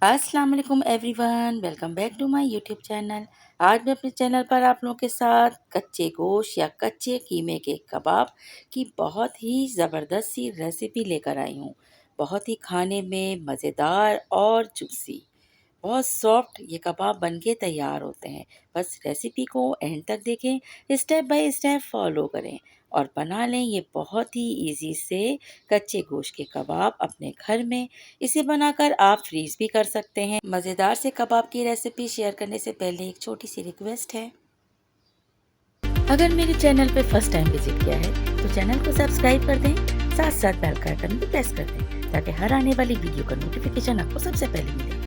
अस्सलाम वालेकुम everyone, welcome back to my YouTube channel. आज मैं अपने चैनल पर आप लोगों के साथ कच्चे गोश्त या कच्चे कीमे के कबाब की बहुत ही ज़बरदस्त सी रेसिपी लेकर आई हूँ। बहुत ही खाने में मज़ेदार और जूसी, बहुत सॉफ्ट ये कबाब बनके तैयार होते हैं। बस रेसिपी को एंड तक देखें, स्टेप बाय स्टेप फॉलो करें और बना लें ये बहुत ही इजी से कच्चे गोश्त के कबाब अपने घर में। इसे बनाकर आप फ्रीज भी कर सकते हैं। मज़ेदार से कबाब की रेसिपी शेयर करने से पहले एक छोटी सी रिक्वेस्ट है, अगर मेरे चैनल पे फर्स्ट टाइम विजिट किया है तो चैनल को सब्सक्राइब कर दें, साथ साथ बेल का आइकन भी प्रेस कर दें ताकि हर आने वाली वीडियो का नोटिफिकेशन आपको सबसे पहले मिले।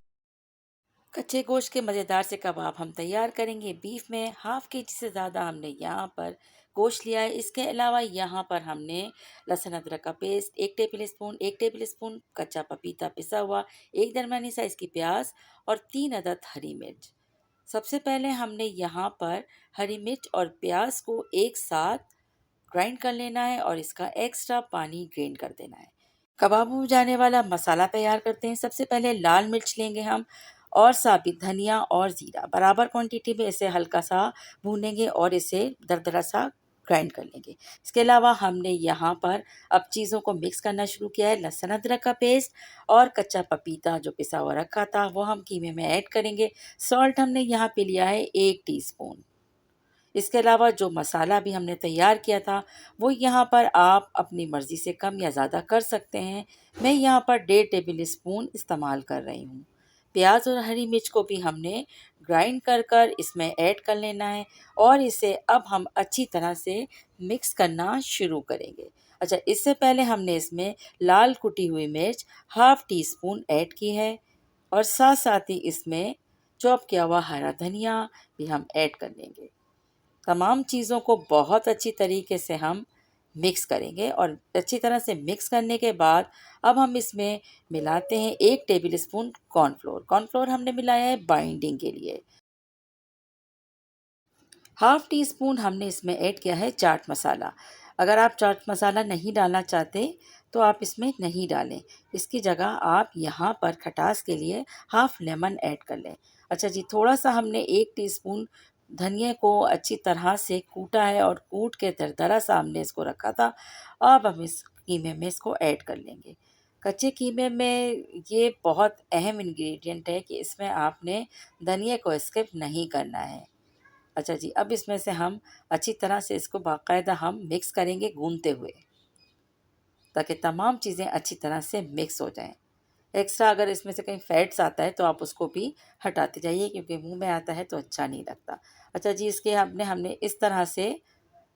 कच्चे गोश्त के मज़ेदार से कबाब हम तैयार करेंगे। बीफ में हाफ के जी से ज़्यादा हमने यहाँ पर गोश्त लिया है। इसके अलावा यहाँ पर हमने लहसुन अदरक का पेस्ट एक टेबल स्पून कच्चा पपीता पिसा हुआ, एक दरमियानी साइज़ की प्याज और 3 अदद हरी मिर्च। सबसे पहले हमने यहाँ पर हरी मिर्च और प्याज को एक साथ ग्राइंड कर लेना है और इसका एक्स्ट्रा पानी ड्रेन कर देना है। कबाबों में जाने वाला मसाला तैयार करते हैं। सबसे पहले लाल मिर्च लेंगे हम और साबित धनिया और ज़ीरा बराबर क्वांटिटी में इसे हल्का सा भूनेंगे और इसे दरदरा सा ग्राइंड कर लेंगे। इसके अलावा हमने यहाँ पर अब चीज़ों को मिक्स करना शुरू किया है। लहसुन अदरक का पेस्ट और कच्चा पपीता जो पिसा हुआ रखा था वो हम कीमे में ऐड करेंगे। सॉल्ट हमने यहाँ पे लिया है 1 टीस्पून। इसके अलावा जो मसाला भी हमने तैयार किया था वो यहाँ पर आप अपनी मर्ज़ी से कम या ज़्यादा कर सकते हैं। मैं यहाँ पर 1.5 टेबल स्पून इस्तेमाल कर रही हूँ। प्याज और हरी मिर्च को भी हमने ग्राइंड कर कर इसमें ऐड कर लेना है और इसे अब हम अच्छी तरह से मिक्स करना शुरू करेंगे। अच्छा, इससे पहले हमने इसमें लाल कुटी हुई मिर्च हाफ टी स्पून ऐड की है और साथ साथ ही इसमें चॉप किया हुआ हरा धनिया भी हम ऐड कर लेंगे। तमाम चीज़ों को बहुत अच्छी तरीके से हम मिक्स करेंगे और अच्छी तरह से मिक्स करने के बाद अब हम इसमें मिलाते हैं 1 टेबल स्पून कॉर्नफ्लोर। कॉर्नफ्लोर हमने मिलाया है बाइंडिंग के लिए। हाफ टी स्पून हमने इसमें ऐड किया है चाट मसाला। अगर आप चाट मसाला नहीं डालना चाहते तो आप इसमें नहीं डालें। इसकी जगह आप यहाँ पर खटास के लिए हाफ लेमन ऐड कर लें। अच्छा जी, थोड़ा सा हमने 1 टीस्पून धनिया को अच्छी तरह से कूटा है और कूट के दरदरा सा हमने इसको रखा था। अब हम इस कीमे में इसको ऐड कर लेंगे। कच्चे कीमे में ये बहुत अहम इंग्रेडिएंट है कि इसमें आपने धनिया को स्किप नहीं करना है। अच्छा जी, अब इसमें से हम अच्छी तरह से इसको बाकायदा हम मिक्स करेंगे गूंदते हुए, ताकि तमाम चीज़ें अच्छी तरह से मिक्स हो जाएं। एक्स्ट्रा अगर इसमें से कहीं फैट्स आता है तो आप उसको भी हटाते जाइए, क्योंकि मुंह में आता है तो अच्छा नहीं लगता। अच्छा जी, इसके हमने इस तरह से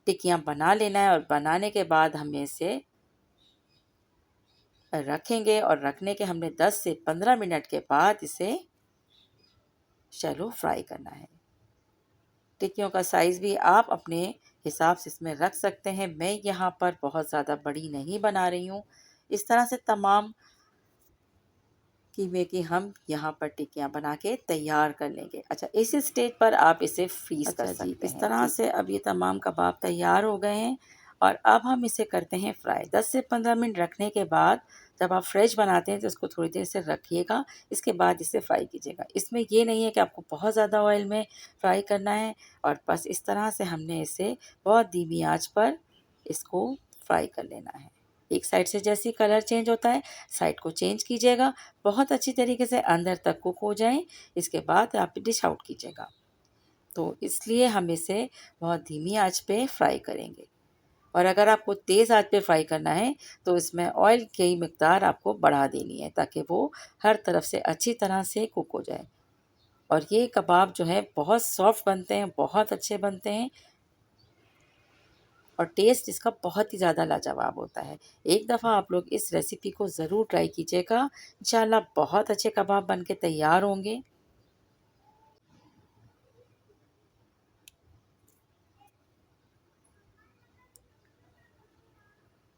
टिक्कियाँ बना लेना है और बनाने के बाद हमें इसे रखेंगे और रखने के हमने 10 से 15 मिनट के बाद इसे शैलो फ्राई करना है। टिक्कियों का साइज़ भी आप अपने हिसाब से इसमें रख सकते हैं। मैं यहाँ पर बहुत ज़्यादा बड़ी नहीं बना रही हूँ। इस तरह से तमाम कीमे की हम यहाँ पर टिक्कियाँ बना के तैयार कर लेंगे। अच्छा, इस स्टेज पर आप इसे फ्रीज़ कर सकते हैं। इस तरह से अब ये तमाम कबाब तैयार हो गए हैं और अब हम इसे करते हैं फ्राई। 10 से 15 मिनट रखने के बाद जब आप फ्रेश बनाते हैं तो इसको थोड़ी देर से रखिएगा, इसके बाद इसे फ्राई कीजिएगा। इसमें ये नहीं है कि आपको बहुत ज़्यादा ऑयल में फ्राई करना है और बस इस तरह से हमने इसे बहुत धीमी आँच पर इसको फ्राई कर लेना है। एक साइड से जैसे ही कलर चेंज होता है, साइड को चेंज कीजिएगा। बहुत अच्छी तरीके से अंदर तक कुक हो जाएँ, इसके बाद आप डिश आउट कीजिएगा। तो इसलिए हम इसे बहुत धीमी आँच पे फ्राई करेंगे और अगर आपको तेज़ आँच पे फ्राई करना है, तो इसमें ऑयल की मिकदार आपको बढ़ा देनी है ताकि वो हर तरफ से अच्छी तरह से कुक हो जाए। और ये कबाब जो है बहुत सॉफ्ट बनते हैं, बहुत अच्छे बनते हैं और टेस्ट इसका बहुत ही ज़्यादा लाजवाब होता है। एक दफ़ा आप लोग इस रेसिपी को ज़रूर ट्राई कीजिएगा। इंशाल्लाह बहुत अच्छे कबाब बन के तैयार होंगे।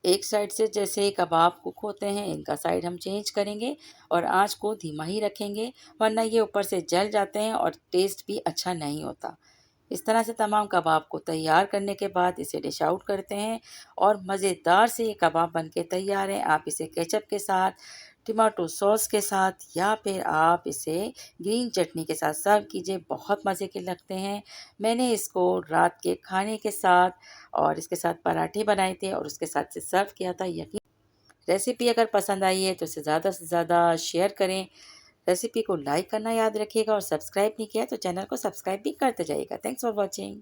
एक साइड से जैसे ही कबाब कुक होते हैं, इनका साइड हम चेंज करेंगे और आँच को धीमा ही रखेंगे, वरना ये ऊपर से जल जाते हैं और टेस्ट भी अच्छा नहीं होता। इस तरह से तमाम कबाब को तैयार करने के बाद इसे डिश आउट करते हैं और मज़ेदार से ये कबाब बन के तैयार हैं। आप इसे केचप के साथ, टमाटो सॉस के साथ या फिर आप इसे ग्रीन चटनी के साथ सर्व कीजिए, बहुत मज़े के लगते हैं। मैंने इसको रात के खाने के साथ और इसके साथ पराठे बनाए थे और उसके साथ से सर्व किया था। यकीन रेसिपी अगर पसंद आई है तो इसे ज़्यादा से ज़्यादा शेयर करें। रेसिपी को लाइक करना याद रखिएगा और सब्सक्राइब नहीं किया तो चैनल को सब्सक्राइब भी करते जाइएगा। Thanks for watching.